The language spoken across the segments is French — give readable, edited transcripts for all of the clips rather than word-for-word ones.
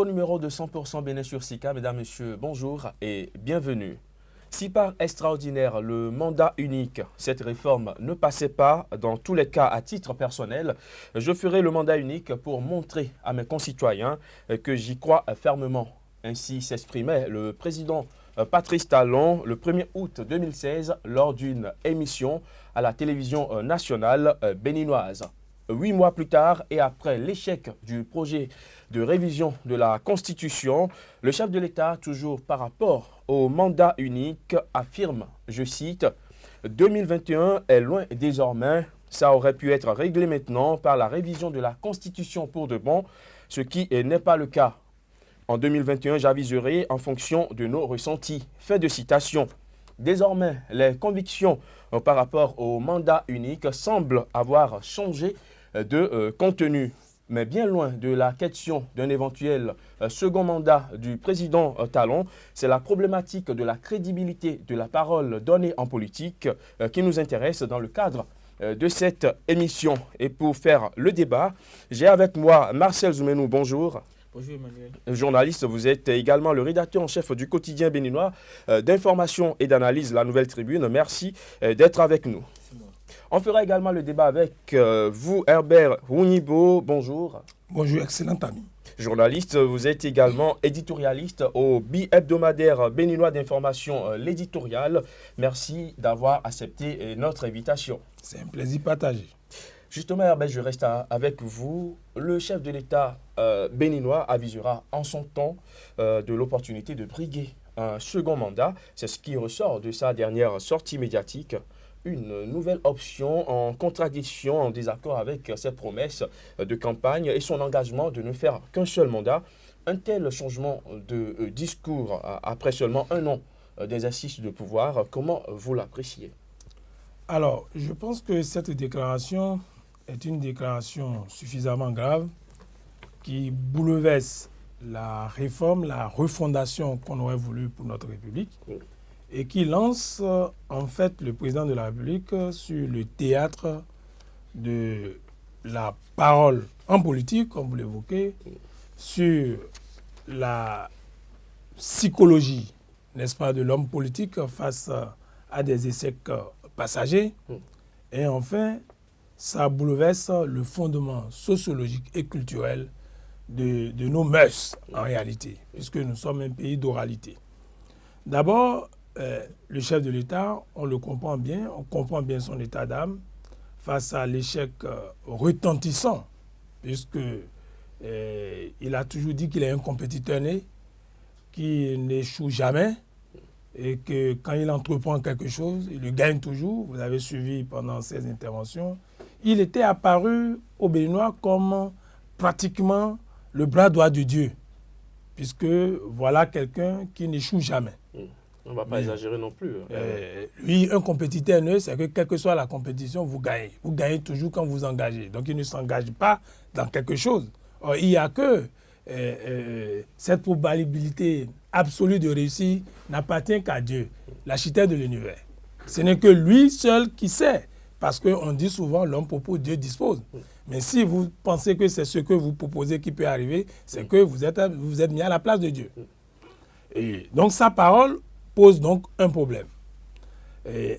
nouveau numéro de 100% Bénin sur Sika. Mesdames, Messieurs, bonjour et bienvenue. Si par extraordinaire le mandat unique, cette réforme ne passait pas, dans tous les cas à titre personnel, je ferai le mandat unique pour montrer à mes concitoyens que j'y crois fermement. Ainsi s'exprimait le président Patrice Talon le 1er août 2016 lors d'une émission à la télévision nationale béninoise. 8 mois plus tard et après l'échec du projet de révision de la Constitution, le chef de l'État, toujours par rapport au mandat unique, affirme, je cite, « 2021 est loin désormais, ça aurait pu être réglé maintenant par la révision de la Constitution pour de bon, ce qui n'est pas le cas. En 2021, j'aviserai en fonction de nos ressentis. » Fin de citation. Désormais, les convictions par rapport au mandat unique semblent avoir changé de contenu. Mais bien loin de la question d'un éventuel second mandat du président Talon, c'est la problématique de la crédibilité de la parole donnée en politique qui nous intéresse dans le cadre de cette émission. Et pour faire le débat, j'ai avec moi Marcel Zoumenou, bonjour. Bonjour Emmanuel. Journaliste, vous êtes également le rédacteur en chef du quotidien béninois d'information et d'analyse La Nouvelle Tribune. Merci d'être avec nous. On fera également le débat avec vous, Herbert Rounibo. Bonjour. Bonjour, excellent ami. Journaliste, vous êtes également éditorialiste au bi-hebdomadaire béninois d'information, l'éditorial. Merci d'avoir accepté notre invitation. C'est un plaisir partagé. Justement, Herbert, je reste avec vous. Le chef de l'État béninois avisera en son temps de l'opportunité de briguer un second mandat. C'est ce qui ressort de sa dernière sortie médiatique. Une nouvelle option en contradiction, en désaccord avec ses promesses de campagne et son engagement de ne faire qu'un seul mandat. Un tel changement de discours après seulement un an d'exercice de pouvoir, comment vous l'appréciez? Alors, je pense que cette déclaration est une déclaration suffisamment grave qui bouleverse la réforme, la refondation qu'on aurait voulu pour notre République. Oui. Et qui lance en fait le président de la République sur le théâtre de la parole en politique, comme vous l'évoquez, sur la psychologie, n'est-ce pas, de l'homme politique face à des échecs passagers. Et enfin, ça bouleverse le fondement sociologique et culturel de nos mœurs en réalité, puisque nous sommes un pays d'oralité. D'abord, le chef de l'État, on le comprend bien, on comprend bien son état d'âme face à l'échec retentissant, puisque il a toujours dit qu'il est un compétiteur né, qui n'échoue jamais, et que quand il entreprend quelque chose, il le gagne toujours. Vous avez suivi pendant ses interventions. Il était apparu aux Béninois comme pratiquement le bras droit de Dieu, puisque voilà quelqu'un qui n'échoue jamais. On ne va pas exagérer non plus. Lui, un compétiteur, c'est que quelle que soit la compétition, vous gagnez. Vous gagnez toujours quand vous engagez. Donc, il ne s'engage pas dans quelque chose. Or, il n'y a que cette probabilité absolue de réussir n'appartient qu'à Dieu, l'architecte de l'univers. Ce n'est que lui seul qui sait. Parce qu'on dit souvent, l'homme propose, Dieu dispose. Mais si vous pensez que c'est ce que vous proposez qui peut arriver, c'est que vous êtes mis à la place de Dieu. Et donc, sa parole pose donc un problème.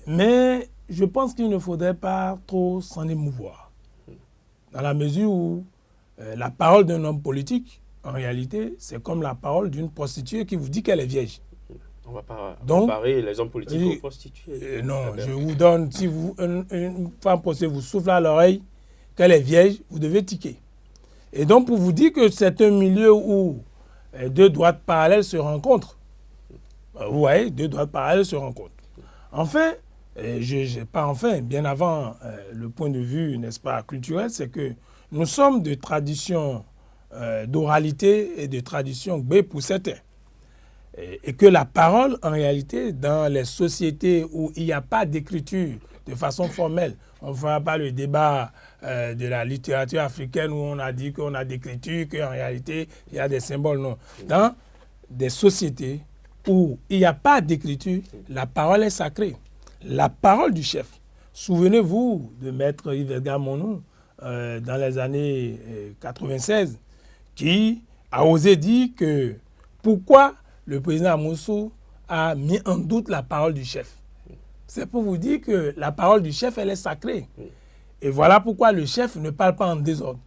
Mais je pense qu'il ne faudrait pas trop s'en émouvoir. Dans la mesure où la parole d'un homme politique, en réalité, c'est comme la parole d'une prostituée qui vous dit qu'elle est vierge. On va pas comparer les hommes politiques aux prostituées. Non, je vous donne, si une femme prostituée vous souffle à l'oreille qu'elle est vierge, vous devez tiquer. Et donc, pour vous dire que c'est un milieu où deux droites parallèles se rencontrent, vous voyez, deux droites parallèles se rencontrent. Enfin, bien avant le point de vue, n'est-ce pas, culturel, c'est que nous sommes de tradition d'oralité et de tradition gbé pour certains. Et que la parole, en réalité, dans les sociétés où il n'y a pas d'écriture de façon formelle, on ne fera pas le débat de la littérature africaine où on a dit qu'on a d'écriture, qu'en réalité, il y a des symboles, non. Dans des sociétés où il n'y a pas d'écriture, la parole est sacrée. La parole du chef. Souvenez-vous de Maître Yves Edgar Monod dans les années 96, qui a osé dire que pourquoi le président Amoussou a mis en doute la parole du chef. C'est pour vous dire que la parole du chef, elle est sacrée. Et voilà pourquoi le chef ne parle pas en désordre.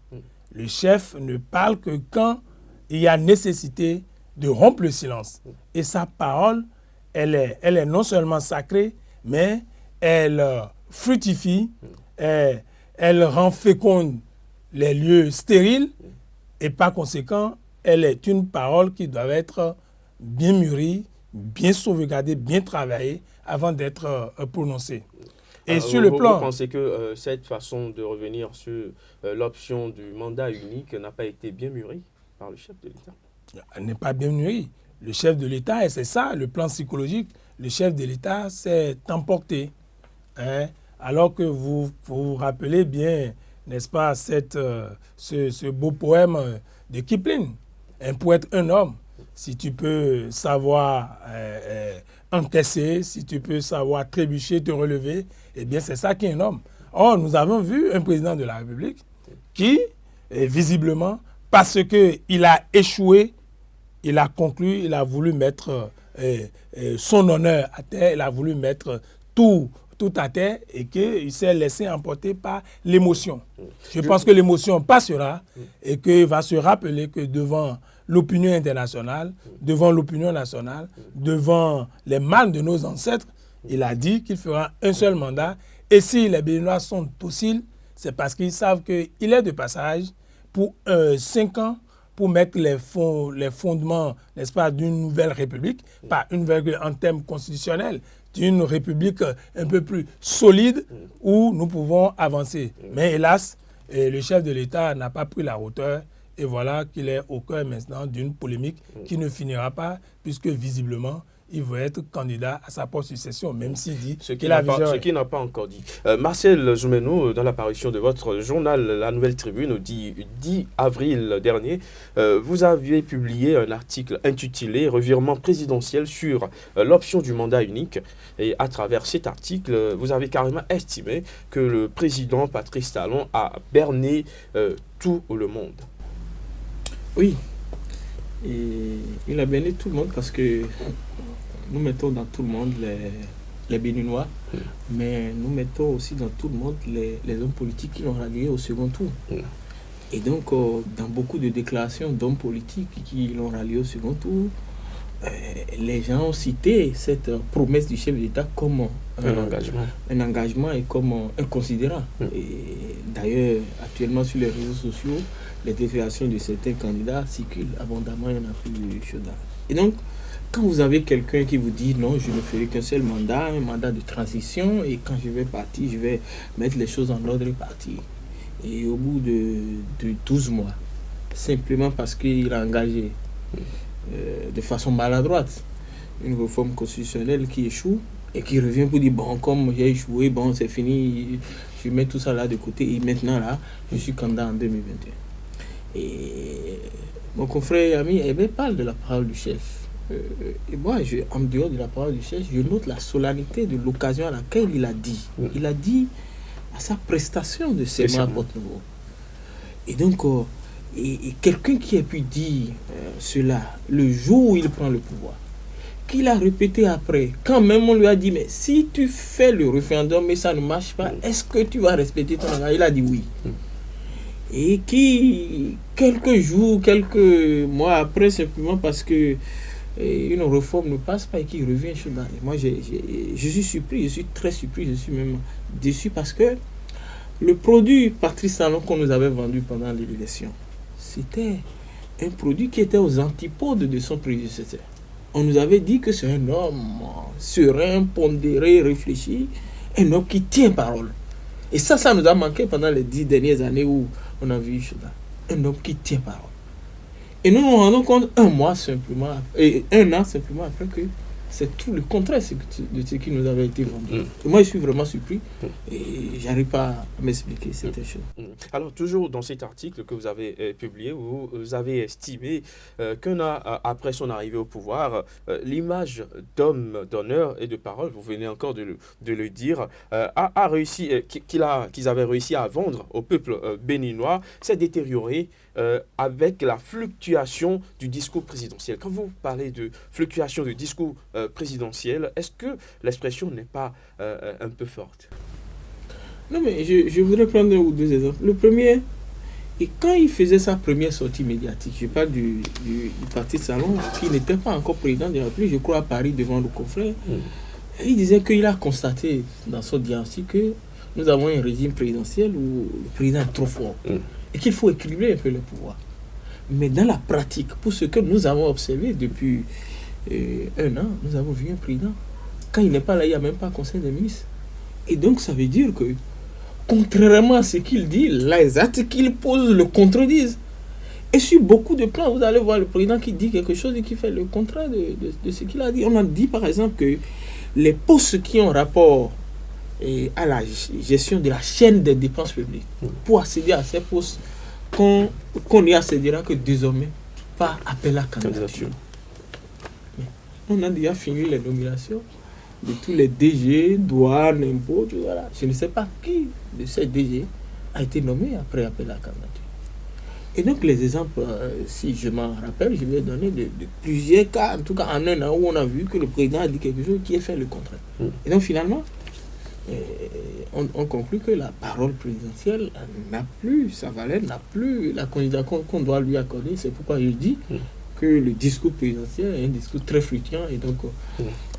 Le chef ne parle que quand il y a nécessité de rompre le silence. Et sa parole, elle est non seulement sacrée, mais elle fructifie, elle rend féconde les lieux stériles, et par conséquent, elle est une parole qui doit être bien mûrie, bien sauvegardée, bien travaillée avant d'être prononcée. Et sur le plan... Vous pensez que cette façon de revenir sur l'option du mandat unique n'a pas été bien mûrie par le chef de l'État? Elle n'est pas bien mûrie. Le chef de l'État, et c'est ça le plan psychologique, le chef de l'État s'est emporté. Alors que vous vous rappelez bien, n'est-ce pas, ce beau poème de Kipling. Pour être un homme, si tu peux savoir encaisser, si tu peux savoir trébucher, te relever, eh bien c'est ça qui est un homme. Or, nous avons vu un président de la République qui, visiblement, parce qu'il a échoué, il a conclu, il a voulu mettre son honneur à terre, il a voulu mettre tout à terre et qu'il s'est laissé emporter par l'émotion. Je pense que l'émotion passera et qu'il va se rappeler que devant l'opinion internationale, devant l'opinion nationale, devant les mâles de nos ancêtres, il a dit qu'il fera un seul mandat. Et si les Béninois sont dociles, c'est parce qu'ils savent qu'il est de passage pour 5 ans pour mettre les fondements, n'est-ce pas, d'une nouvelle république, pas une nouvelle en termes constitutionnels, d'une république un peu plus solide où nous pouvons avancer. Mais hélas, le chef de l'État n'a pas pris la hauteur et voilà qu'il est au cœur maintenant d'une polémique qui ne finira pas puisque visiblement, il veut être candidat à sa propre succession, même s'il dit qu'il a ce qu'il n'a pas encore dit. Marcel Zoumeno, dans l'apparition de votre journal La Nouvelle Tribune, au 10 avril dernier, vous aviez publié un article intitulé « Revirement présidentiel sur l'option du mandat unique ». Et à travers cet article, vous avez carrément estimé que le président Patrice Talon a berné tout le monde. Oui, et il a berné tout le monde parce que nous mettons dans tout le monde les Béninois, mais nous mettons aussi dans tout le monde les hommes politiques qui l'ont rallié au second tour. Et donc, dans beaucoup de déclarations d'hommes politiques qui l'ont rallié au second tour, les gens ont cité cette promesse du chef de l'État comme un engagement et comme inconsidérant. Et d'ailleurs, actuellement sur les réseaux sociaux, les déclarations de certains candidats circulent abondamment, il n'y en a plus de chaud. Et donc, quand vous avez quelqu'un qui vous dit non, je ne ferai qu'un seul mandat, un mandat de transition, et quand je vais partir, je vais mettre les choses en ordre et partir. Et au bout de 12 mois, simplement parce qu'il a engagé de façon maladroite une réforme constitutionnelle qui échoue et qui revient pour dire bon, comme j'ai échoué, bon, c'est fini, je mets tout ça là de côté et maintenant là, je suis candidat en 2021. Et mon confrère et ami parle de la parole du chef. Et moi, en dehors de la parole du chef, je note la solennité de l'occasion à laquelle il a dit. Il a dit à sa prestation de serment à Porte-Nouveau. Et donc, et quelqu'un qui a pu dire cela le jour où il prend le pouvoir, qu'il a répété après, quand même on lui a dit, mais si tu fais le référendum et ça ne marche pas, est-ce que tu vas respecter ton engagement? Il a dit oui. Et qui, quelques jours, quelques mois après, simplement parce que une réforme ne passe pas et qui revient chaud. Et moi, je suis surpris, je suis très surpris, je suis même déçu parce que le produit Patrice Talon qu'on nous avait vendu pendant l'élection, c'était un produit qui était aux antipodes de son prédécesseur. On nous avait dit que c'est un homme serein, pondéré, réfléchi, un homme qui tient parole. Et ça nous a manqué pendant les 10 dernières années où on a vu un homme qui tient parole. Et nous nous rendons compte un an simplement après que c'est tout le contraire de ce qui nous avait été vendu. Et moi, je suis vraiment surpris et j'arrive pas à m'expliquer cette chose. Alors, toujours dans cet article que vous avez publié, vous avez estimé qu'un an après son arrivée au pouvoir, l'image d'homme d'honneur et de parole, vous venez encore de le dire, qu'ils avaient réussi à vendre au peuple béninois, s'est détériorée avec la fluctuation du discours présidentiel. Quand vous parlez de fluctuation du discours présidentiel, est-ce que l'expression n'est pas un peu forte? Non, mais je voudrais prendre un ou deux exemples. Le premier, et quand il faisait sa première sortie médiatique, je parle du parti de Salon, qui n'était pas encore président de la République, je crois à Paris devant nos confrères, il disait qu'il a constaté dans son diagnostic que nous avons un régime présidentiel où le président est trop fort et qu'il faut équilibrer un peu le pouvoir. Mais dans la pratique, pour ce que nous avons observé depuis un an, nous avons vu un président. Quand il n'est pas là, il n'y a même pas un conseil des ministres. Et donc, ça veut dire que, contrairement à ce qu'il dit, les actes qu'il pose le contredisent. Et sur beaucoup de plans, vous allez voir le président qui dit quelque chose et qui fait le contraire de ce qu'il a dit. On a dit, par exemple, que les postes qui ont rapport à la gestion de la chaîne des dépenses publiques, pour accéder à ces postes, qu'on y accédera que désormais par appel à candidature. On a déjà fini les nominations de tous les DG, douanes, impôts, voilà. Je ne sais pas qui de ces DG a été nommé après appel à candidature. Et donc les exemples, si je m'en rappelle, je vais donner de plusieurs cas, en tout cas en un an, où on a vu que le président a dit quelque chose qui est fait le contraire. Et donc finalement, on conclut que la parole présidentielle n'a plus sa valeur, n'a plus la considération qu'on doit lui accorder. C'est pourquoi je dis que le discours présidentiel est un discours très fluctuant et donc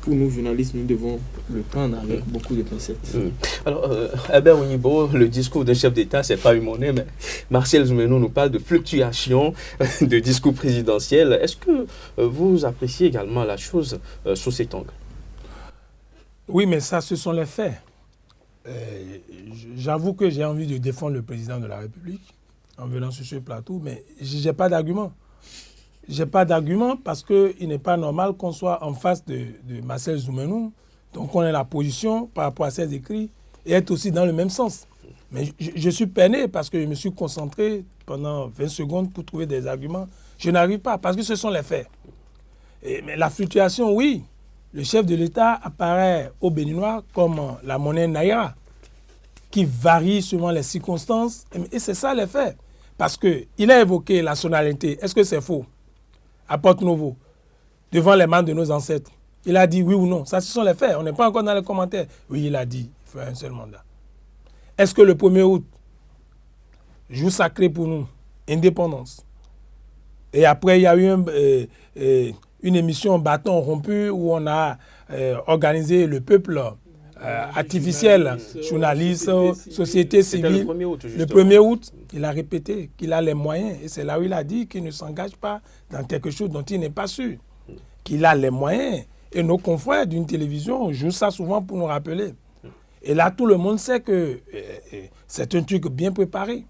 pour nous journalistes, nous devons le prendre avec beaucoup de pincettes. Alors, Herbert Onibo, le discours d'un chef d'État, c'est pas une monnaie, mais Marcel Zoumenou nous parle de fluctuation de discours présidentiel. Est-ce que vous appréciez également la chose sous cet angle? Oui, mais ça, ce sont les faits. J'avoue que j'ai envie de défendre le président de la République en venant sur ce plateau, mais je n'ai pas d'argument. Je n'ai pas d'argument parce qu'il n'est pas normal qu'on soit en face de Marcel Zoumenou, donc on ait la position par rapport à ses écrits et être aussi dans le même sens. Mais je suis peiné parce que je me suis concentré pendant 20 secondes pour trouver des arguments. Je n'arrive pas parce que ce sont les faits. Mais la fluctuation, oui. Le chef de l'État apparaît au Béninois comme la monnaie Naira, qui varie selon les circonstances. Et c'est ça les faits. Parce qu'il a évoqué la sonalité. Est-ce que c'est faux? À Porto Novo, devant les membres de nos ancêtres. Il a dit oui ou non. Ça, ce sont les faits. On n'est pas encore dans les commentaires. Oui, il a dit il faut un seul mandat. Est-ce que le 1er août, jour sacré pour nous, indépendance, et après il y a eu une émission bâton rompu où on a organisé le peuple artificiel, journalistes, société civile. Le 1er août, il a répété qu'il a les moyens. Et c'est là où il a dit qu'il ne s'engage pas dans quelque chose dont il n'est pas sûr. Qu'il a les moyens. Et nos confrères d'une télévision jouent ça souvent pour nous rappeler. Et là, tout le monde sait que c'est un truc bien préparé.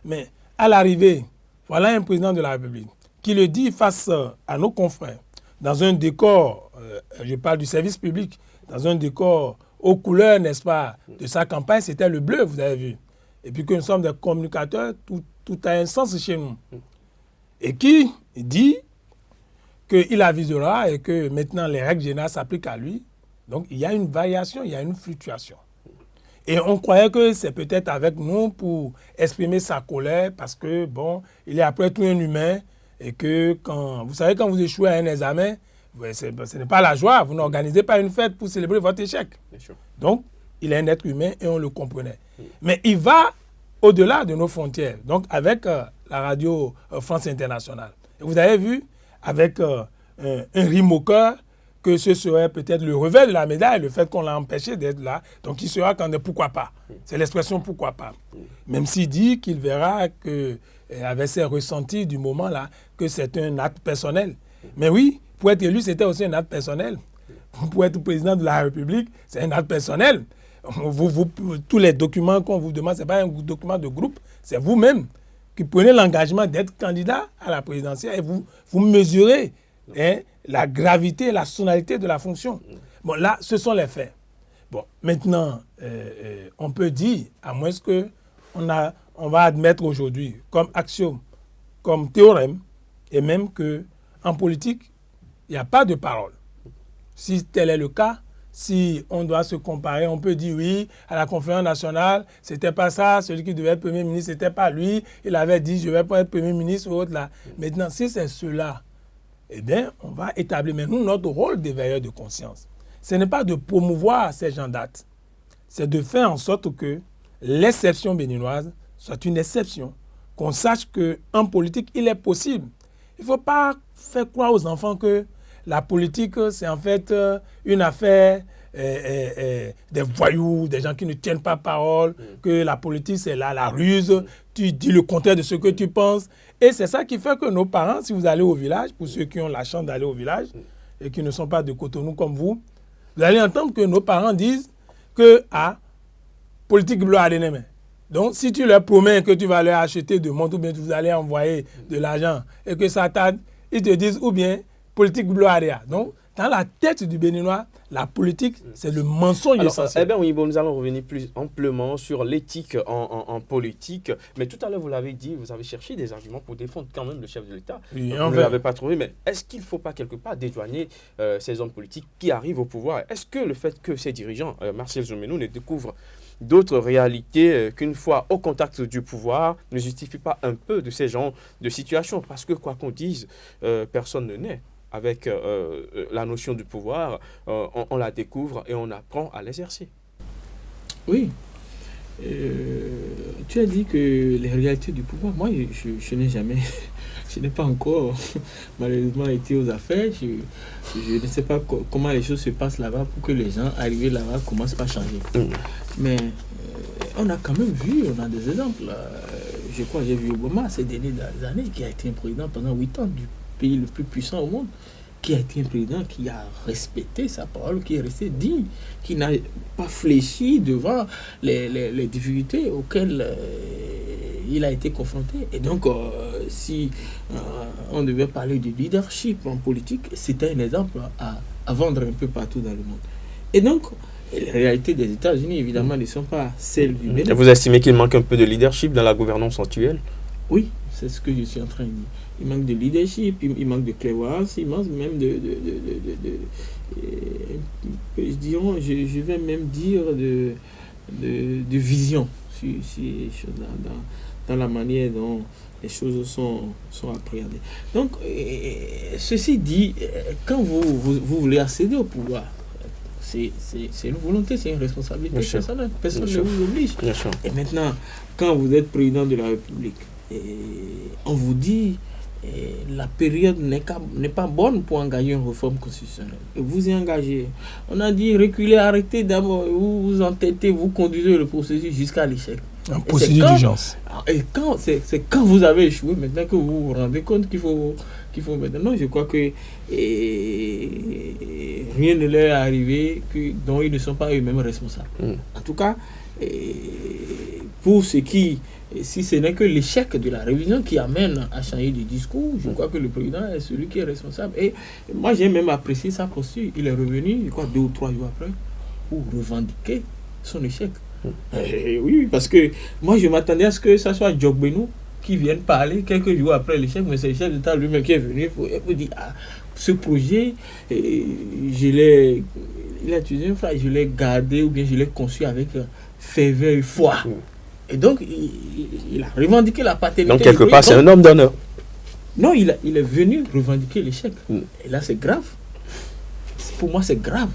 Mais à l'arrivée, voilà un président de la République qui le dit face à nos confrères, dans un décor, je parle du service public, dans un décor aux couleurs, n'est-ce pas, de sa campagne, c'était le bleu, vous avez vu. Et puis que nous sommes des communicateurs, tout a un sens chez nous. Et qui dit qu'il avisera et que maintenant les règles générales s'appliquent à lui. Donc il y a une variation, il y a une fluctuation. Et on croyait que c'est peut-être avec nous pour exprimer sa colère parce que, bon, il est après tout un humain et que vous savez, quand vous échouez à un examen, ce n'est pas la joie. Vous n'organisez pas une fête pour célébrer votre échec. Donc, il est un être humain et on le comprenait. Mais il va au-delà de nos frontières. Donc, avec la radio France Internationale. Et vous avez vu, avec un rime au cœur, que ce serait peut-être le revers de la médaille, le fait qu'on l'a empêché d'être là. Donc, il sera quand même pourquoi pas. C'est l'expression pourquoi pas. Même s'il dit qu'il verra que, avec ses ressentis du moment-là, que c'est un acte personnel. Mais oui, pour être élu, c'était aussi un acte personnel. Pour être président de la République, c'est un acte personnel. Tous les documents qu'on vous demande, ce n'est pas un document de groupe, c'est vous-même qui prenez l'engagement d'être candidat à la présidentielle et vous mesurez la gravité, la sonalité de la fonction. Bon, là, ce sont les faits. Bon, maintenant, on peut dire, à moins qu'on va admettre aujourd'hui comme axiome, comme théorème, et même qu'en politique, il n'y a pas de parole. Si tel est le cas, si on doit se comparer, on peut dire oui, à la conférence nationale, c'était pas ça, celui qui devait être Premier ministre, c'était pas lui, il avait dit je vais pas être Premier ministre ou autre là. Maintenant, si c'est cela, eh bien, on va établir, mais nous, notre rôle d'éveilleur de conscience, ce n'est pas de promouvoir ces gens d'actes, c'est de faire en sorte que l'exception béninoise soit une exception, qu'on sache qu'en politique, il est possible. Il ne faut pas faire croire aux enfants que la politique, c'est en fait une affaire des voyous, des gens qui ne tiennent pas parole, que la politique, c'est la ruse, tu dis le contraire de ce que tu penses. Et c'est ça qui fait que nos parents, si vous allez au village, pour ceux qui ont la chance d'aller au village et qui ne sont pas de Cotonou comme vous allez entendre que nos parents disent que, politique bleu à l'ennemi. Donc, si tu leur promets que tu vas leur acheter de montres ou bien vous allez envoyer de l'argent et que ça tarde, ils te disent ou bien politique bleu à l'ennemi. Donc, dans la tête du Béninois, la politique, c'est le mensonge essentiel. Eh bien, oui, bon, nous allons revenir plus amplement sur l'éthique en politique. Mais tout à l'heure, vous l'avez dit, vous avez cherché des arguments pour défendre quand même le chef de l'État. Oui, vous ne l'avez pas trouvé, mais est-ce qu'il ne faut pas quelque part dédouaner ces hommes politiques qui arrivent au pouvoir? Est-ce que le fait que ces dirigeants, Martial Djomenou, ne découvrent d'autres réalités qu'une fois au contact du pouvoir ne justifie pas un peu de ces genres de situations? Parce que quoi qu'on dise, personne ne naît avec la notion du pouvoir, on la découvre et on apprend à l'exercer. Oui. Tu as dit que les réalités du pouvoir, moi je n'ai jamais, je n'ai pas encore malheureusement été aux affaires, je ne sais pas comment les choses se passent là-bas pour que les gens arrivés là-bas commencent par changer. Mais on a quand même vu, on a des exemples. Je crois que j'ai vu Obama ces dernières années qui a été un président pendant 8 ans du pays le plus puissant au monde, qui a été un président qui a respecté sa parole, qui est resté digne, qui n'a pas fléchi devant les difficultés auxquelles il a été confronté. Et donc, si on devait parler de leadership en politique, c'était un exemple à vendre un peu partout dans le monde. Et donc, les réalités des États-Unis, évidemment, ne sont pas celles du Bénin. Vous estimez qu'il manque un peu de leadership dans la gouvernance actuelle? Oui, c'est ce que je suis en train de dire. Il manque de leadership, il manque de clairvoyance, il manque même je vais même dire de vision dans la manière dont les choses sont appréhendées. Donc, ceci dit, quand vous voulez accéder au pouvoir, c'est une volonté, c'est une responsabilité personnelle. Personne ne vous oblige. Et maintenant, quand vous êtes président de la République, on vous dit la période n'est pas bonne pour engager une réforme constitutionnelle. Et vous y engagez. On a dit reculer, arrêtez d'abord, vous entêtez, vous conduisez le processus jusqu'à l'échec. Un procédure d'urgence. Et c'est quand vous avez échoué maintenant que vous vous rendez compte qu'il faut maintenant. Je crois que rien ne leur est arrivé dont ils ne sont pas eux-mêmes responsables. En tout cas, pour ce qui, si ce n'est que l'échec de la révision qui amène à changer de discours, je crois que le président est celui qui est responsable. Et moi, j'ai même apprécié sa posture. Il est revenu, je crois, 2 ou 3 jours après, pour revendiquer son échec. Oui, parce que moi, je m'attendais à ce que ça soit Djomenou qui vienne parler quelques jours après l'échec, mais c'est le chef d'État lui-même qui est venu pour dire ce projet, il a utilisé une phrase, je l'ai gardé ou bien je l'ai conçu avec ferveur et foi. Et donc, il a revendiqué la paternité. Donc, quelque part, c'est un homme d'honneur. Non, il est venu revendiquer l'échec. Et là, c'est grave. Pour moi, c'est grave.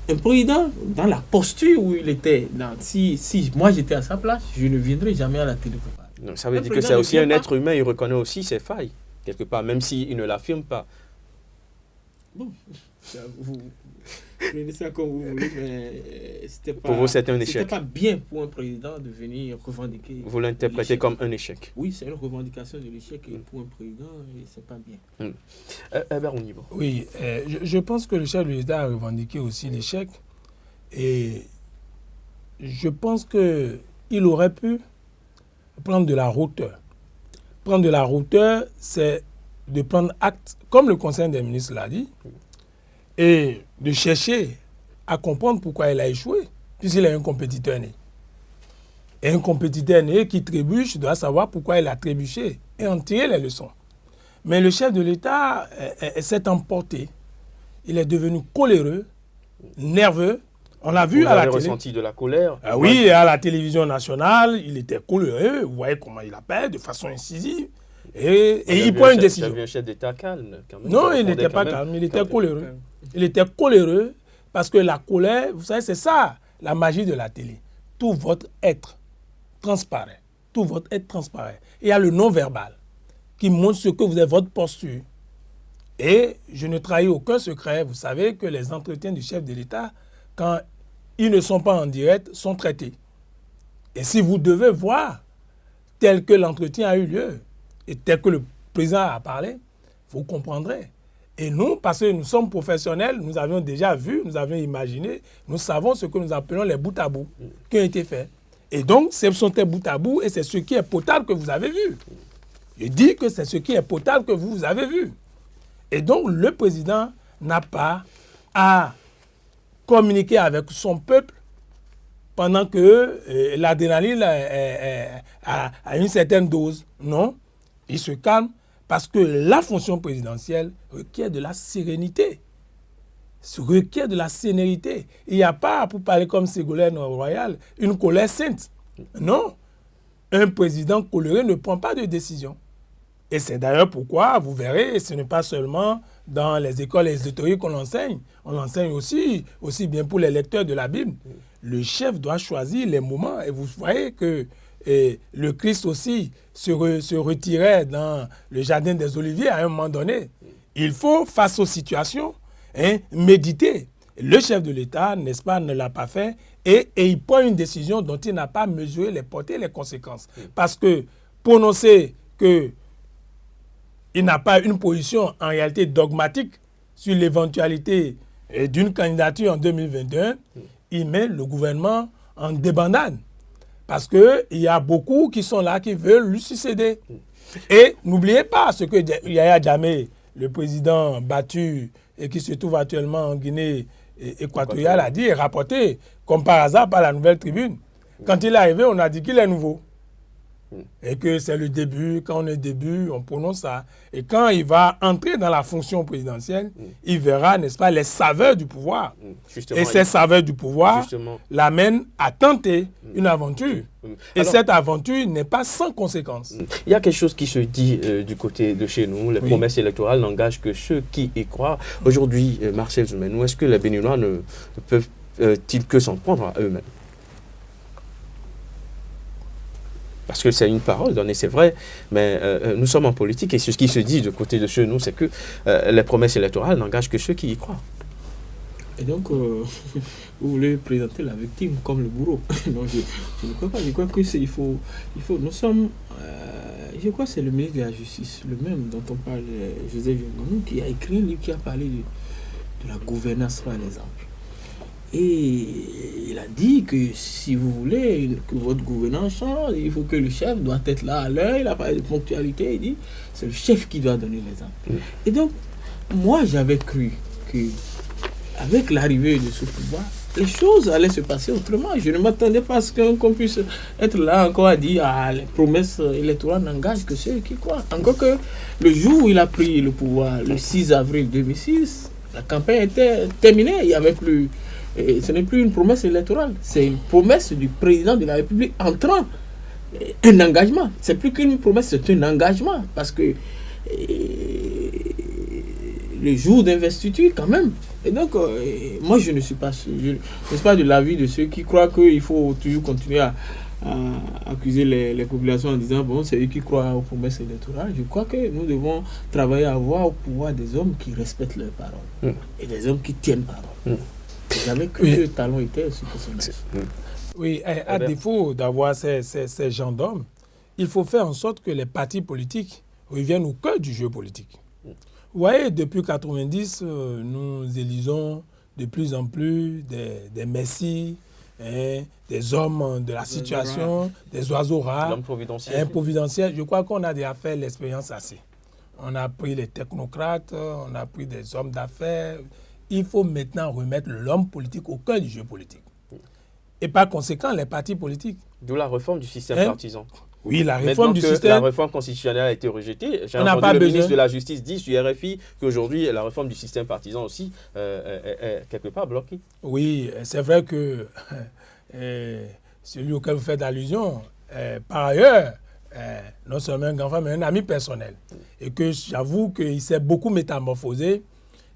Un président, dans la posture où il était, si moi j'étais à sa place, je ne viendrais jamais à la télé. Donc, ça veut dire que c'est aussi un être humain, il reconnaît aussi ses failles, quelque part, même s'il ne l'affirme pas. Bon, vous prenez ça comme vous voulez, mais c'était pas, pour vous, c'est un échec. C'était pas bien pour un président de venir revendiquer. Vous l'interprétez comme un échec. Oui, c'est une revendication de l'échec et pour un président, c'est pas bien. Oui, je pense que le chef de l'État a revendiqué aussi l'échec et je pense qu'il aurait pu prendre de la hauteur. Prendre de la hauteur, c'est de prendre acte, comme le Conseil des ministres l'a dit, et de chercher à comprendre pourquoi il a échoué, puisqu'il est un compétiteur né. Et un compétiteur né qui trébuche doit savoir pourquoi il a trébuché et en tirer les leçons. Mais le chef de l'État s'est emporté. Il est devenu coléreux nerveux. On l'a vu Vous à la avez télé. ressenti de la colère. Oui, à la télévision nationale, il était coléreux. Vous voyez comment il appelle, de façon incisive. Et il prend une décision. J'avais un chef d'État calme. Quand même, Non, il n'était pas calme, il était coléreux. Il était coléreux parce que la colère, vous savez, c'est ça, la magie de la télé. Tout votre être transparaît. Tout votre être transparaît. Il y a le non-verbal qui montre ce que vous êtes, votre posture. Et je ne trahis aucun secret. Vous savez que les entretiens du chef de l'État, quand ils ne sont pas en direct, sont traités. Et si vous devez voir tel que l'entretien a eu lieu et tel que le président a parlé, vous comprendrez. Et nous, parce que nous sommes professionnels, nous avions déjà vu, nous avions imaginé, nous savons ce que nous appelons les bouts à bout qui ont été faits. Et donc, ce sont des bouts à bout et c'est ce qui est potable que vous avez vu. Je dis que c'est ce qui est potable que vous avez vu. Et donc, le président n'a pas à communiquer avec son peuple pendant que l'adrénaline a une certaine dose. Non, il se calme parce que la fonction présidentielle requiert de la sérénité. Requiert de la sérénité. Il n'y a pas, pour parler comme Ségolène Royal, une colère sainte. Non, un président coléré ne prend pas de décision. Et c'est d'ailleurs pourquoi, vous verrez, ce n'est pas seulement dans les écoles ésotériques qu'on l'enseigne. On l'enseigne aussi bien pour les lecteurs de la Bible. Le chef doit choisir les moments. Et vous voyez que le Christ aussi se retirait dans le jardin des Oliviers à un moment donné. Il faut, face aux situations, méditer. Le chef de l'État, n'est-ce pas, ne l'a pas fait et il prend une décision dont il n'a pas mesuré les portées et les conséquences. Parce que prononcer que il n'a pas une position en réalité dogmatique sur l'éventualité d'une candidature en 2021, il met le gouvernement en débandade. Parce qu'il y a beaucoup qui sont là, qui veulent lui succéder. Et n'oubliez pas ce que Yahya Jammeh, le président battu et qui se trouve actuellement en Guinée équatoriale, a dit et rapporté, comme par hasard, par la Nouvelle Tribune. Quand il est arrivé, on a dit qu'il est nouveau. Et que c'est le début, quand on est début, on prononce ça. Et quand il va entrer dans la fonction présidentielle, il verra, n'est-ce pas, les saveurs du pouvoir. Justement, et ces saveurs du pouvoir l'amènent à tenter une aventure. Et alors, cette aventure n'est pas sans conséquences. Il y a quelque chose qui se dit du côté de chez nous. Les promesses électorales n'engagent que ceux qui y croient. Aujourd'hui, Marcel Zoumenou, est-ce que les Béninois ne peuvent-ils que s'en prendre à eux-mêmes? Parce que c'est une parole donnée, c'est vrai, mais nous sommes en politique et ce qui se dit de côté de chez nous, c'est que les promesses électorales n'engagent que ceux qui y croient. Et donc, vous voulez présenter la victime comme le bourreau. Non, je ne crois pas. Je crois que il faut. Nous sommes. Je crois que c'est le ministre de la Justice, le même dont on parle, Joseph Yongonou, qui a écrit un livre qui a parlé de la gouvernance par l'exemple. Et il a dit que si vous voulez que votre gouvernance change, il faut que le chef doit être là à l'heure. Il a parlé de ponctualité. Il dit c'est le chef qui doit donner l'exemple. Et donc, moi, j'avais cru que avec l'arrivée de ce pouvoir, les choses allaient se passer autrement. Je ne m'attendais pas à ce qu'on puisse être là encore à dire les promesses électorales n'engagent que ceux qui croient. Encore que le jour où il a pris le pouvoir, le 6 avril 2006, la campagne était terminée. Il n'y avait plus. Et ce n'est plus une promesse électorale, c'est une promesse du président de la République entrant. Un engagement. C'est plus qu'une promesse, c'est un engagement. Parce que le jour d'investiture, quand même. Et donc, moi, je ne suis pas de l'avis de ceux qui croient qu'il faut toujours continuer à accuser les populations en disant bon, c'est eux qui croient aux promesses électorales. Je crois que nous devons travailler à avoir au pouvoir des hommes qui respectent leurs paroles et des hommes qui tiennent parole. J'avais que le talon était sur ce personnage. Oui, à défaut d'avoir ces gens d'hommes, il faut faire en sorte que les partis politiques reviennent au cœur du jeu politique. Vous voyez, depuis 1990, nous élisons de plus en plus des messies, des hommes de la situation, des oiseaux rares, providentiels. Je crois qu'on a déjà fait l'expérience assez. On a pris les technocrates, on a pris des hommes d'affaires. Il faut maintenant remettre l'homme politique au cœur du jeu politique. Et par conséquent, les partis politiques. D'où la réforme du système partisan. Oui, la réforme Maintenant du que système. la réforme constitutionnelle a été rejetée, j'ai On n'a entendu pas le besoin. ministre de la Justice dire sur RFI qu'aujourd'hui, la réforme du système partisan aussi est quelque part bloquée. Oui, c'est vrai que celui auquel vous faites allusion, par ailleurs, non seulement un grand frère, mais un ami personnel. Et que j'avoue qu'il s'est beaucoup métamorphosé.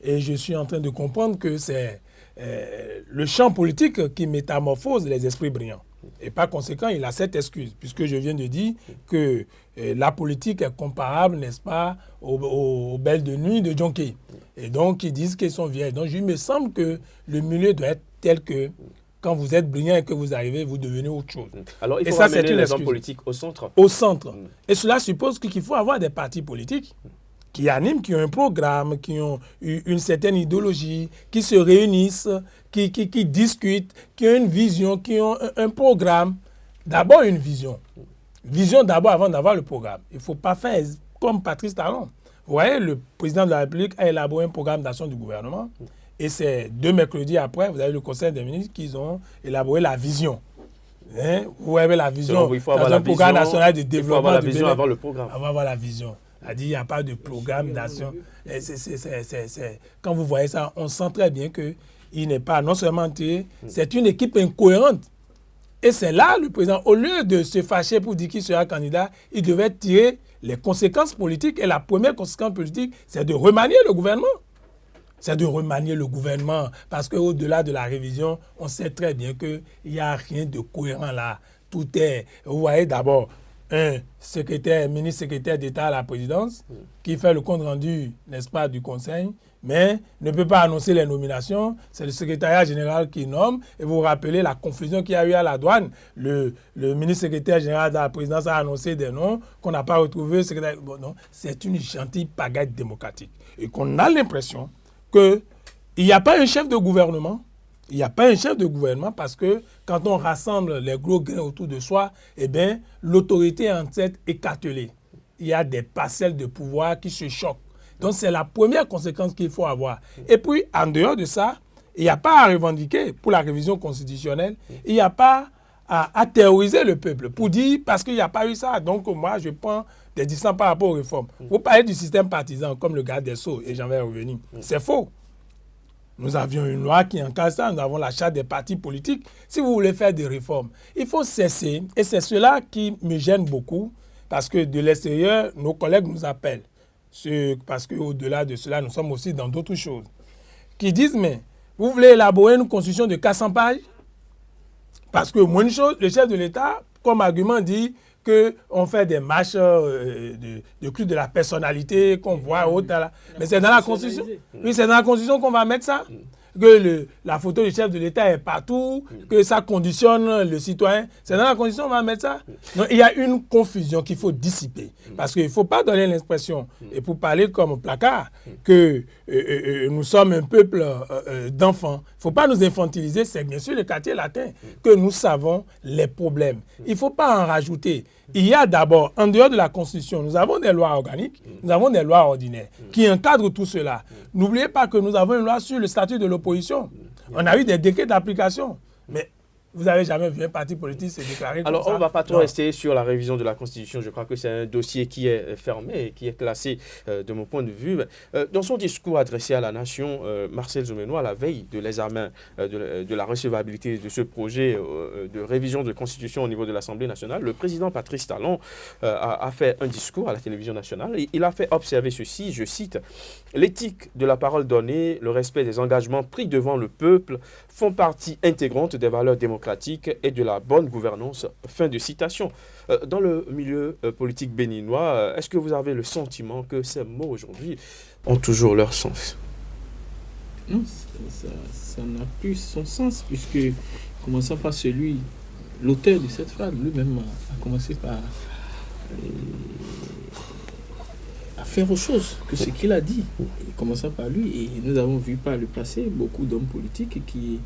Et je suis en train de comprendre que c'est le champ politique qui métamorphose les esprits brillants. Et par conséquent, il a cette excuse, puisque je viens de dire que la politique est comparable, n'est-ce pas, aux belles de nuit de Jonquet. Et donc, ils disent qu'ils sont vieilles. Donc, il me semble que le milieu doit être tel que quand vous êtes brillant et que vous arrivez, vous devenez autre chose. Alors, il Et faut ça, ramener c'est une les hommes excuse. politiques au centre. Au centre. Et cela suppose qu'il faut avoir des partis politiques qui animent, qui ont un programme, qui ont une certaine idéologie, qui se réunissent, qui discutent, qui ont une vision, qui ont un programme. D'abord une vision. Vision d'abord avant d'avoir le programme. Il ne faut pas faire comme Patrice Talon. Vous voyez, le président de la République a élaboré un programme d'action du gouvernement. Et c'est 2 mercredis après, vous avez le Conseil des ministres qui ont élaboré la vision. Hein? Vous avez la vision Donc, il faut avoir dans un la programme vision, national de il faut développement avoir la du vision Bénin. avant le programme. On va avoir la vision. C'est-à-dire qu'il n'y a pas de programme d'action. Quand vous voyez ça, on sent très bien qu'il n'est pas non seulement tiré, c'est une équipe incohérente. Et c'est là, le président, au lieu de se fâcher pour dire qu'il sera candidat, il devait tirer les conséquences politiques. Et la première conséquence politique, c'est de remanier le gouvernement. C'est de remanier le gouvernement. Parce qu'au-delà de la révision, on sait très bien qu'il n'y a rien de cohérent là. Tout est... Vous voyez d'abord un ministre secrétaire d'État à la présidence qui fait le compte-rendu, n'est-ce pas, du Conseil, mais ne peut pas annoncer les nominations. C'est le secrétariat général qui nomme. Et vous vous rappelez la confusion qu'il y a eu à la douane. Le ministre secrétaire général de la présidence a annoncé des noms qu'on n'a pas retrouvés. Bon, non, c'est une gentille pagaille démocratique. Et qu'on a l'impression qu'il n'y a pas un chef de gouvernement. Il n'y a pas un chef de gouvernement parce que quand on rassemble les gros grains autour de soi, eh bien, l'autorité est en tête écartelée. Il y a des parcelles de pouvoir qui se choquent. Donc, c'est la première conséquence qu'il faut avoir. Et puis, en dehors de ça, il n'y a pas à revendiquer pour la révision constitutionnelle. Il n'y a pas à terroriser le peuple pour dire parce qu'il n'y a pas eu ça. Donc, moi, je prends des distances par rapport aux réformes. Vous parlez du système partisan comme le garde des Sceaux, et j'en vais revenir. C'est faux. Nous avions une loi qui encadre ça, nous avons la charte des partis politiques. Si vous voulez faire des réformes, il faut cesser. Et c'est cela qui me gêne beaucoup, parce que de l'extérieur, nos collègues nous appellent. Parce qu'au-delà de cela, nous sommes aussi dans d'autres choses. Qui disent, mais vous voulez élaborer une constitution de 400 pages? Parce que, moins une chose, le chef de l'État, comme argument, dit qu'on fait des marches de culte de la personnalité, qu'on voit haute. Mais c'est dans la Constitution. Oui, c'est dans la Constitution qu'on va mettre ça. Que la photo du chef de l'État est partout, que ça conditionne le citoyen. C'est dans la Constitution qu'on va mettre ça. Donc, il y a une confusion qu'il faut dissiper. Parce qu'il ne faut pas donner l'impression, et pour parler comme Placard, que nous sommes un peuple d'enfants. Il ne faut pas nous infantiliser. C'est bien sûr le quartier latin que nous savons les problèmes. Il ne faut pas en rajouter. Il y a d'abord, en dehors de la Constitution, nous avons des lois organiques, nous avons des lois ordinaires qui encadrent tout cela. N'oubliez pas que nous avons une loi sur le statut de l'opposition. On a eu des décrets d'application. Mais vous n'avez jamais vu un parti politique se déclarer Alors, comme ça. on ne va pas trop rester sur la révision de la Constitution. Je crois que c'est un dossier qui est fermé et qui est classé de mon point de vue. Dans son discours adressé à la nation, Marcel Zomenois, à la veille de l'examen de la recevabilité de ce projet de révision de la Constitution au niveau de l'Assemblée nationale, le président Patrice Talon a fait un discours à la télévision nationale. Et il a fait observer ceci, je cite, « L'éthique de la parole donnée, le respect des engagements pris devant le peuple font partie intégrante des valeurs démocratiques et de la bonne gouvernance. » Fin de citation. Dans le milieu politique béninois, est-ce que vous avez le sentiment que ces mots aujourd'hui ont toujours leur sens? Non, ça n'a plus son sens, puisque, commençant par l'auteur de cette phrase, lui-même a commencé par à faire autre chose que ce qu'il a dit, commençant par lui. Et nous avons vu par le passé beaucoup d'hommes politiques qui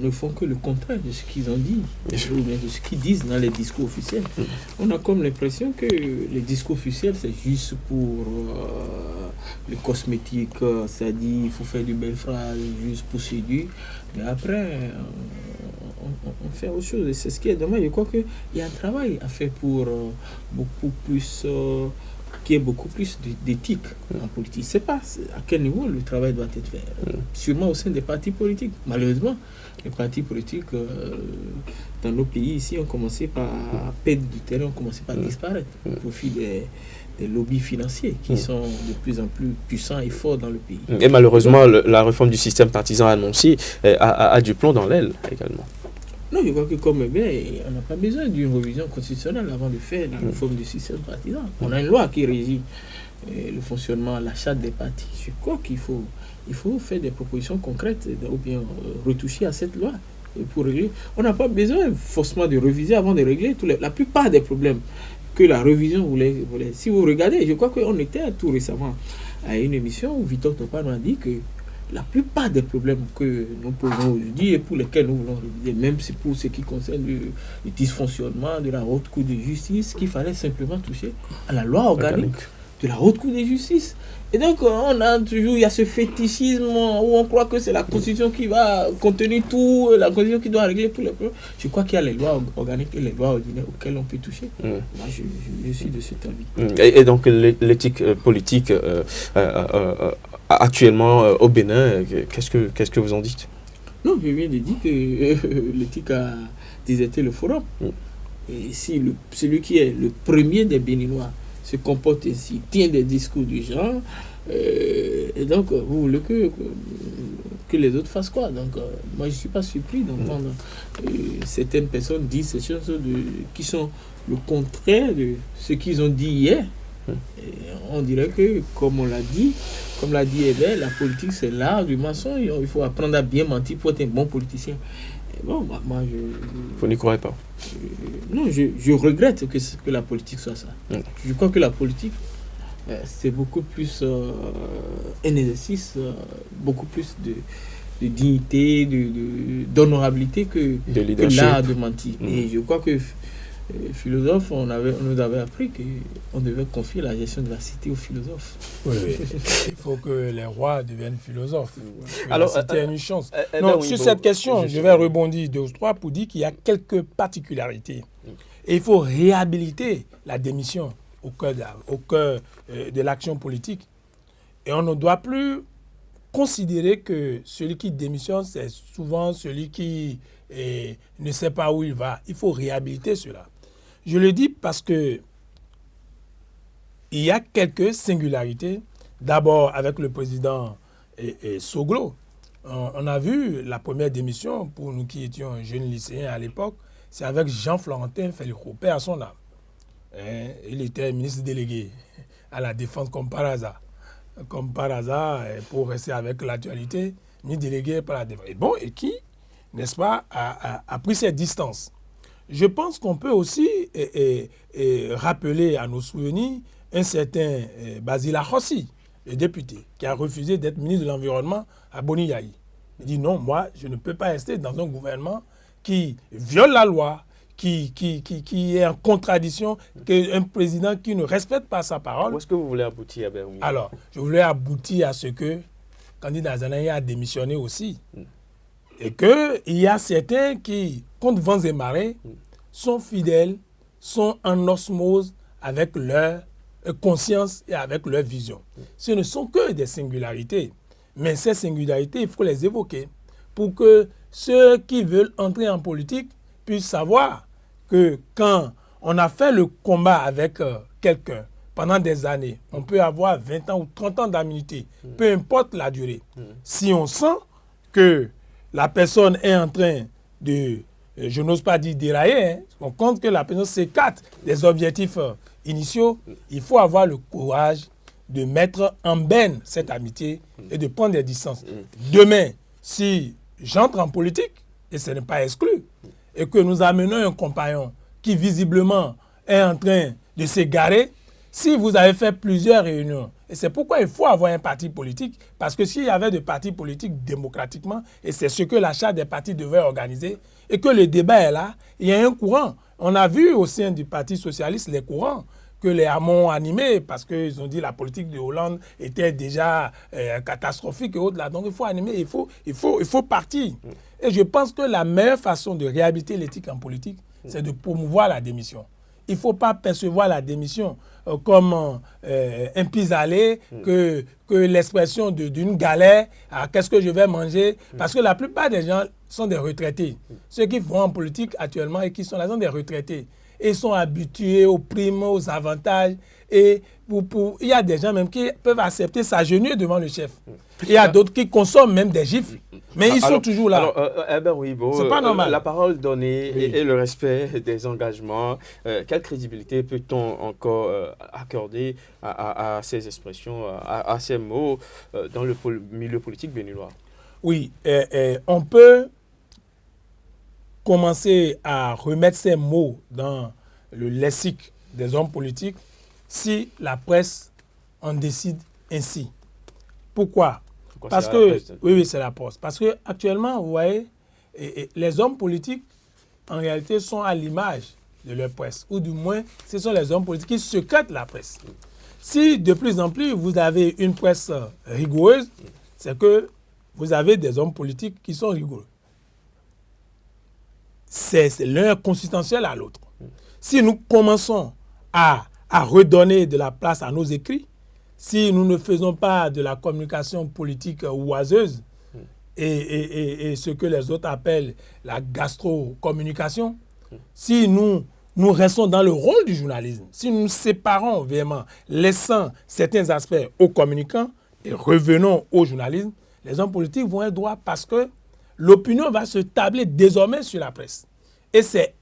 ne font que le contraire de ce qu'ils ont dit, ou bien de ce qu'ils disent dans les discours officiels. On a comme l'impression que les discours officiels, c'est juste pour le cosmétique, c'est-à-dire il faut faire de belles phrases juste pour séduire, mais après, on faire autre chose. Et c'est ce qui est dommage. Je crois qu'il y a un travail à faire pour beaucoup plus... qu'il y ait beaucoup plus d'éthique en politique. Je ne sais pas à quel niveau le travail doit être fait. Sûrement au sein des partis politiques. Malheureusement, les partis politiques dans nos pays ici ont commencé par perdre du terrain, ont commencé par disparaître au profit des lobbies financiers qui sont de plus en plus puissants et forts dans le pays. Et malheureusement, la réforme du système partisan annoncée a du plomb dans l'aile également. Non, je crois que comme bien, on n'a pas besoin d'une révision constitutionnelle avant de faire la réforme du système partisan. On a une loi qui régit le fonctionnement, la charte des partis. Je crois qu'il faut faire des propositions concrètes ou bien retoucher à cette loi pour régler. On n'a pas besoin forcément de réviser avant de régler la plupart des problèmes que la révision voulait. Si vous regardez, je crois qu'on était tout récemment à une émission où Victor Topa nous a dit que la plupart des problèmes que nous posons aujourd'hui et pour lesquels nous voulons réviser, même si pour ce qui concerne le dysfonctionnement de la haute cour de justice, qu'il fallait simplement toucher à la loi organique de la haute cour de justice. Et donc, il y a ce fétichisme où on croit que c'est la Constitution qui va contenir tout, la Constitution qui doit régler tous les problèmes. Je crois qu'il y a les lois organiques et les lois ordinaires auxquelles on peut toucher. Moi, je suis de cet avis. Et donc, l'éthique politique actuellement au Bénin, qu'est-ce que vous en dites? Non, je viens de dire que l'éthique a déserté le forum. Et si celui qui est le premier des Béninois se comporte ainsi, tient des discours du genre, et donc vous voulez que les autres fassent quoi? Donc moi je ne suis pas surpris d'entendre certaines personnes dire ces choses qui sont le contraire de ce qu'ils ont dit hier. Et on dirait que, comme l'a dit Hébert, la politique c'est l'art du mensonge. Il faut apprendre à bien mentir pour être un bon politicien. Et bon, moi vous n'y croyez pas? Non, je regrette que la politique soit ça. Je crois que la politique, c'est beaucoup plus un exercice, beaucoup plus de dignité, d'honorabilité que l'art de mentir. Et je crois que philosophes, on nous avait appris qu'on devait confier la gestion de la cité aux philosophes. Oui. Il faut que les rois deviennent philosophes. Alors, la cité a une chance. Sur cette question, je vais rebondir 2 ou 3 pour dire qu'il y a quelques particularités. Et il faut réhabiliter la démission au cœur de l'action politique. Et on ne doit plus considérer que celui qui démissionne, c'est souvent celui qui ne sait pas où il va. Il faut réhabiliter cela. Je le dis parce que il y a quelques singularités. D'abord, avec le président Soglo, on a vu la première démission, pour nous qui étions jeunes lycéens à l'époque, c'est avec Jean-Florentin Félicot, paix à son âme. Il était ministre délégué à la défense comme par hasard. Comme par hasard, pour rester avec l'actualité, ministre délégué par la défense. Et qui, n'est-ce pas, a pris ses distances. Je pense qu'on peut aussi rappeler à nos souvenirs un certain Basile Akhossi, le député, qui a refusé d'être ministre de l'Environnement à Boni-Yayi. Il dit non, moi, je ne peux pas rester dans un gouvernement qui viole la loi, qui est en contradiction, un président qui ne respecte pas sa parole. Où est-ce que vous voulez aboutir à Bermouille? Alors, je voulais aboutir à ce que candidat Zanaya a démissionné aussi. Et qu'il y a certains qui, contre vents et marées, sont fidèles, sont en osmose avec leur conscience et avec leur vision. Ce ne sont que des singularités. Mais ces singularités, il faut les évoquer pour que ceux qui veulent entrer en politique puissent savoir que quand on a fait le combat avec quelqu'un pendant des années, on peut avoir 20 ans ou 30 ans d'immunité, peu importe la durée. Si on sent que la personne est en train de, je n'ose pas dire dérailler, on compte que la personne s'écarte des objectifs initiaux, il faut avoir le courage de mettre en berne cette amitié et de prendre des distances. Demain, si j'entre en politique, et ce n'est pas exclu, et que nous amenons un compagnon qui visiblement est en train de s'égarer, si vous avez fait plusieurs réunions, et c'est pourquoi il faut avoir un parti politique, parce que s'il y avait des partis politiques démocratiquement, et c'est ce que la charte des partis devait organiser, et que le débat est là, il y a un courant. On a vu au sein du Parti socialiste les courants que les Hamon ont animé, parce qu'ils ont dit que la politique de Hollande était déjà catastrophique et autres. Là. Donc il faut animer, il faut partir. Et je pense que la meilleure façon de réhabiliter l'éthique en politique, c'est de promouvoir la démission. Il ne faut pas percevoir la démission comme un pis-aller, que l'expression d'une galère, qu'est-ce que je vais manger. Parce que la plupart des gens sont des retraités. Ceux qui vont en politique actuellement et qui sont là sont des retraités. Et ils sont habitués aux primes, aux avantages. Et il y a des gens même qui peuvent accepter s'agenouiller devant le chef. Il y a d'autres qui consomment même des gifles. Mais ils sont toujours là. C'est pas normal. La parole donnée et le respect des engagements, quelle crédibilité peut-on encore accorder à ces expressions, à ces mots dans le milieu politique béninois? Oui, on peut commencer à remettre ces mots dans le lexique des hommes politiques si la presse en décide ainsi. Pourquoi? Parce que oui, c'est la presse. Parce que actuellement, vous voyez, les hommes politiques en réalité sont à l'image de leur presse, ou du moins, ce sont les hommes politiques qui secrètent la presse. Si de plus en plus vous avez une presse rigoureuse, c'est que vous avez des hommes politiques qui sont rigoureux. C'est l'un consubstantiel à l'autre. Si nous commençons à redonner de la place à nos écrits, si nous ne faisons pas de la communication politique oiseuse et ce que les autres appellent la gastro-communication, si nous restons dans le rôle du journalisme, si nous nous séparons vraiment, laissant certains aspects aux communicants et revenons au journalisme, les hommes politiques vont être droits parce que l'opinion va se tabler désormais sur la presse. Et c'est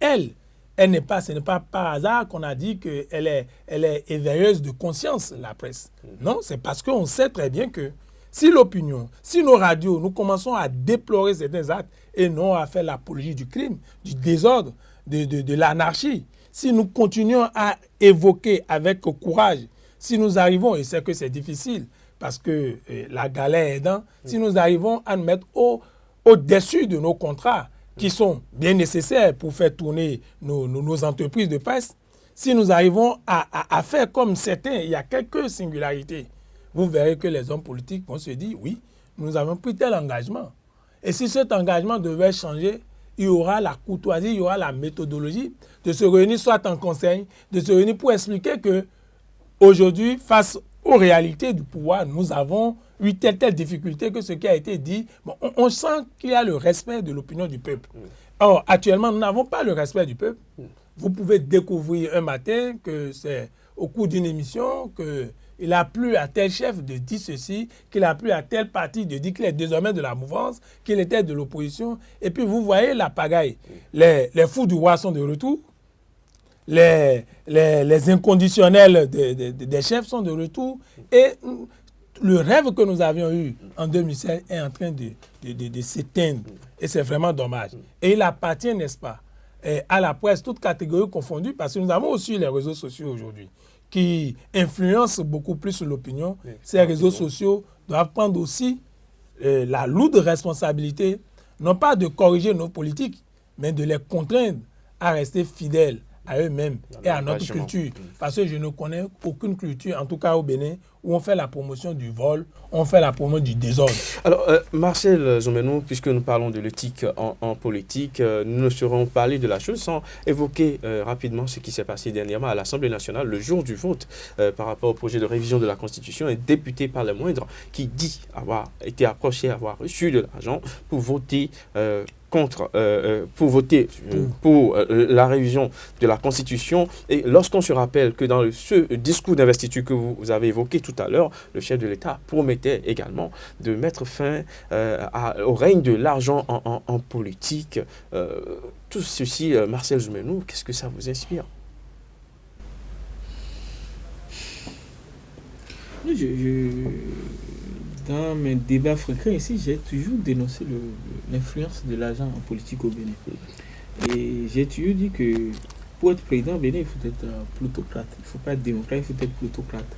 ce n'est pas par hasard qu'on a dit qu'elle est éveilleuse de conscience, la presse. Non, c'est parce qu'on sait très bien que si l'opinion, si nos radios, nous commençons à déplorer certains actes et non à faire l'apologie du crime, du désordre, de l'anarchie, si nous continuons à évoquer avec courage, si nous arrivons, et c'est que c'est difficile, parce que la galère est aidant, si nous arrivons à nous mettre au-dessus de nos contrats, qui sont bien nécessaires pour faire tourner nos entreprises de presse, si nous arrivons à faire comme certains, il y a quelques singularités, vous verrez que les hommes politiques vont se dire, oui, nous avons pris tel engagement. Et si cet engagement devait changer, il y aura la courtoisie, il y aura la méthodologie de se réunir soit en conseil, de se réunir pour expliquer que aujourd'hui, face aux réalités du pouvoir, nous avons eu telle difficulté que ce qui a été dit, bon, on sent qu'il y a le respect de l'opinion du peuple. Or, actuellement, nous n'avons pas le respect du peuple. Vous pouvez découvrir un matin que c'est au cours d'une émission qu'il a plu à tel chef de dire ceci, qu'il a plu à tel parti de dire qu'il est désormais de la mouvance, qu'il était de l'opposition. Et puis vous voyez la pagaille. Les fous du roi sont de retour. Les inconditionnels des chefs sont de retour. Et le rêve que nous avions eu en 2016 est en train de s'éteindre. Et c'est vraiment dommage. Et il appartient, n'est-ce pas, à la presse, toutes catégories confondues, parce que nous avons aussi les réseaux sociaux aujourd'hui qui influencent beaucoup plus l'opinion. Ces réseaux sociaux doivent prendre aussi la lourde responsabilité, non pas de corriger nos politiques, mais de les contraindre à rester fidèles à eux-mêmes et à notre culture. Parce que je ne connais aucune culture, en tout cas au Bénin, où on fait la promotion du vol, on fait la promotion du désordre. Alors, Marcel Zoumenou, puisque nous parlons de l'éthique en politique, nous ne serons parler de la chose sans évoquer rapidement ce qui s'est passé dernièrement à l'Assemblée nationale, le jour du vote, par rapport au projet de révision de la Constitution. Un député par les moindres qui dit avoir été approché, avoir reçu de l'argent pour voter pour la révision de la Constitution. Et lorsqu'on se rappelle que dans ce discours d'investiture que vous avez évoqué tout à l'heure, le chef de l'État promettait également de mettre fin au règne de l'argent en politique. Tout ceci, Marcel Zoumenou, qu'est-ce que ça vous inspire? Dans mes débats fréquents ici, j'ai toujours dénoncé l'influence de l'argent en politique au Bénin. Et j'ai toujours dit que pour être président au Bénin, il faut être plutocrate. Il ne faut pas être démocrate, il faut être plutocrate.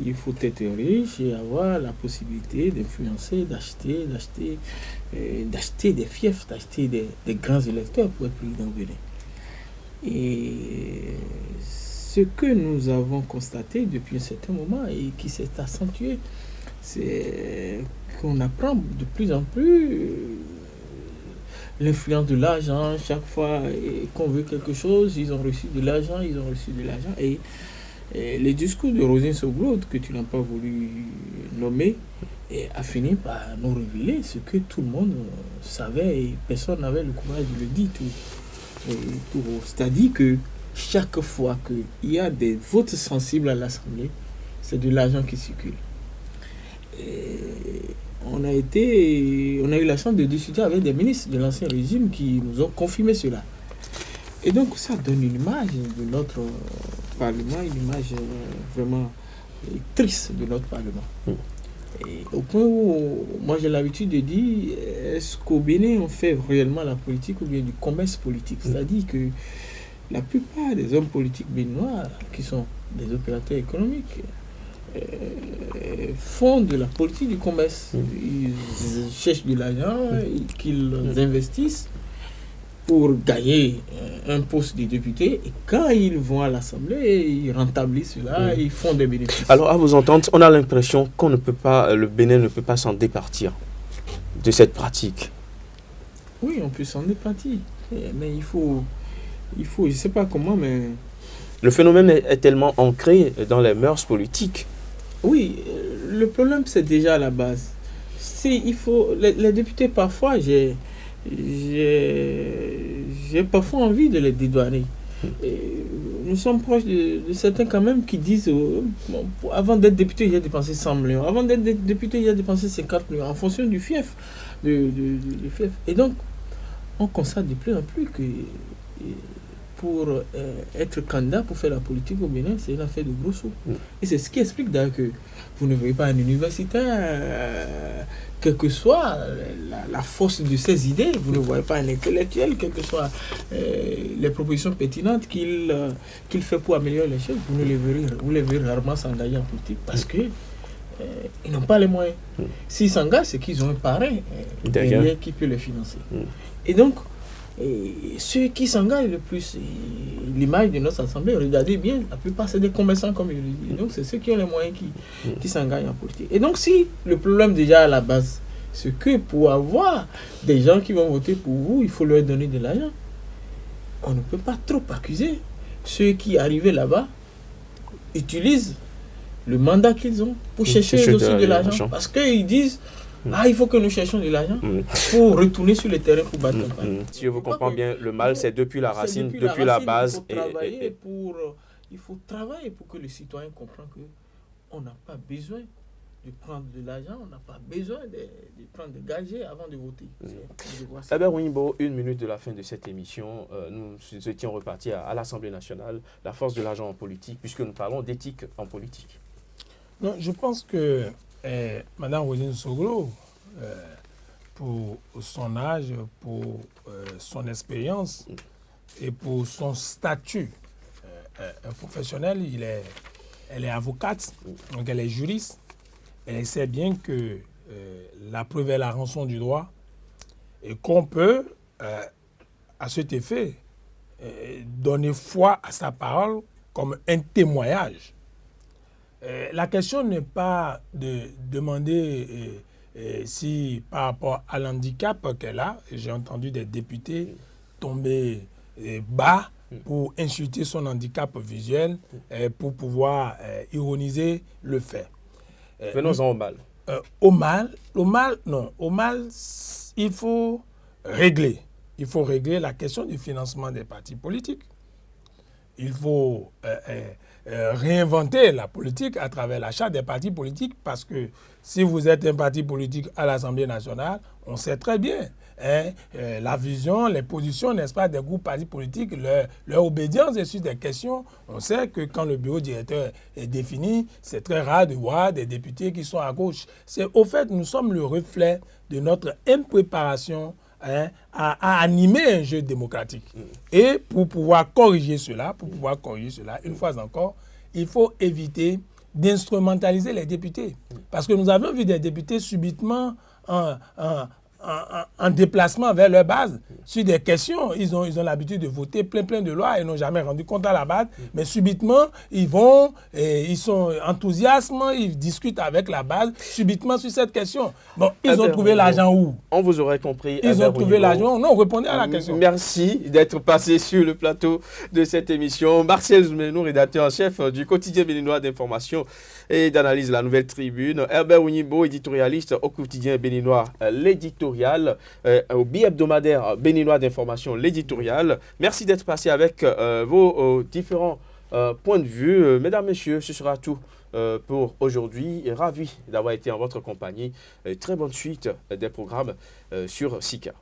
Il faut être riche et avoir la possibilité d'influencer, d'acheter des fiefs, d'acheter des grands électeurs pour être président au Bénin. Et ce que nous avons constaté depuis un certain moment et qui s'est accentué, c'est qu'on apprend de plus en plus l'influence de l'argent. Chaque fois qu'on veut quelque chose, ils ont reçu de l'argent, Et le discours de Rosine Soglo, que tu n'as pas voulu nommer, a fini par nous révéler ce que tout le monde savait et personne n'avait le courage de le dire tout haut. C'est-à-dire que chaque fois qu'il y a des votes sensibles à l'Assemblée, c'est de l'argent qui circule. Et on a eu la chance de discuter avec des ministres de l'ancien régime qui nous ont confirmé cela. Et donc ça donne une image de notre Parlement, une image vraiment triste de notre Parlement. Et au point où moi j'ai l'habitude de dire, est-ce qu'au Bénin on fait réellement la politique ou bien du commerce politique? C'est-à-dire que la plupart des hommes politiques béninois, qui sont des opérateurs économiques, font de la politique du commerce. Ils cherchent de l'argent qu'ils investissent pour gagner un poste de député, et quand ils vont à l'Assemblée, ils rentabilisent cela, ils font des bénéfices. Alors, à vous entendre, on a l'impression qu'on ne peut pas, le Bénin ne peut pas s'en départir de cette pratique. Oui, on peut s'en départir, mais il faut, je ne sais pas comment, mais... Le phénomène est tellement ancré dans les mœurs politiques. Oui, le problème, c'est déjà à la base. Les députés, parfois, j'ai parfois envie de les dédouaner. Et nous sommes proches de certains quand même qui disent avant d'être député, il a dépensé 100 millions. Avant d'être député, il a dépensé 50 millions en fonction du fief. Du fief. Et donc, on constate de plus en plus que pour être candidat, pour faire la politique au Bénin, c'est une affaire de gros sous. Et c'est ce qui explique d'ailleurs que vous ne voyez pas un universitaire, quelle que soit la force de ses idées, vous ne voyez pas un intellectuel, quelles que soient les propositions pertinentes qu'il fait pour améliorer les choses, vous les verrez rarement s'engager en politique parce que ils n'ont pas les moyens. S'ils s'engagent, c'est qu'ils ont un parrain derrière qui peut les financer. Et donc, ceux qui s'engagent le plus, l'image de notre assemblée, regardez bien, la plupart c'est des commerçants comme je le dis. Donc c'est ceux qui ont les moyens qui s'engagent en politique. Et donc si le problème déjà à la base, c'est que pour avoir des gens qui vont voter pour vous, il faut leur donner de l'argent. On ne peut pas trop accuser ceux qui arrivent là-bas, utilisent le mandat qu'ils ont pour chercher aussi de l'argent. Parce qu'ils disent, il faut que nous cherchions de l'argent pour retourner sur le terrain pour battre campagne. Si je vous comprends bien, le mal, c'est depuis la racine, depuis la base. Il faut travailler pour que les citoyens comprennent qu'on n'a pas besoin de prendre de l'argent, on n'a pas besoin de prendre des gages avant de voter. Wimbo, 1 minute de la fin de cette émission. Nous étions repartis à l'Assemblée nationale, la force de l'argent en politique, puisque nous parlons d'éthique en politique. Non, je pense que Mme Rosine Soglo, pour son âge, pour son expérience et pour son statut professionnel, elle est avocate, donc elle est juriste. Elle sait bien que la preuve est la rançon du droit et qu'on peut, à cet effet, donner foi à sa parole comme un témoignage. La question n'est pas de demander si par rapport à l'handicap qu'elle a, j'ai entendu des députés tomber bas pour insulter son handicap visuel, pour pouvoir ironiser le fait. Venons-en au mal. Au mal, il faut régler. Il faut régler la question du financement des partis politiques. Il faut réinventer la politique à travers l'achat des partis politiques parce que si vous êtes un parti politique à l'Assemblée nationale, on sait très bien la vision, les positions, n'est-ce pas, des groupes partis politiques, leur obédience est sur des questions. On sait que quand le bureau directeur est défini, c'est très rare de voir des députés qui sont à gauche. Au fait, nous sommes le reflet de notre impréparation à animer un jeu démocratique. Et pour pouvoir corriger cela, une fois encore, il faut éviter d'instrumentaliser les députés. Parce que nous avons vu des députés subitement en déplacement vers leur base sur des questions. Ils ont l'habitude de voter plein de lois et n'ont jamais rendu compte à la base. Mais subitement, ils vont, ils sont enthousiastes, ils discutent avec la base subitement sur cette question. Bon, ils ont trouvé l'argent où? On vous aurait compris. Ils ont trouvé l'argent. Non, répondez à la question. Merci d'être passé sur le plateau de cette émission. Martial Zoumenou, rédacteur en chef du quotidien béninois d'information et d'analyse La Nouvelle Tribune. Herbert Ounibo, éditorialiste au quotidien béninois L'éditorial, au bi-hebdomadaire béninois d'information L'éditorial. Merci d'être passé avec vos différents points de vue. Mesdames, Messieurs, ce sera tout pour aujourd'hui. Ravi d'avoir été en votre compagnie. Très bonne suite des programmes sur SICA.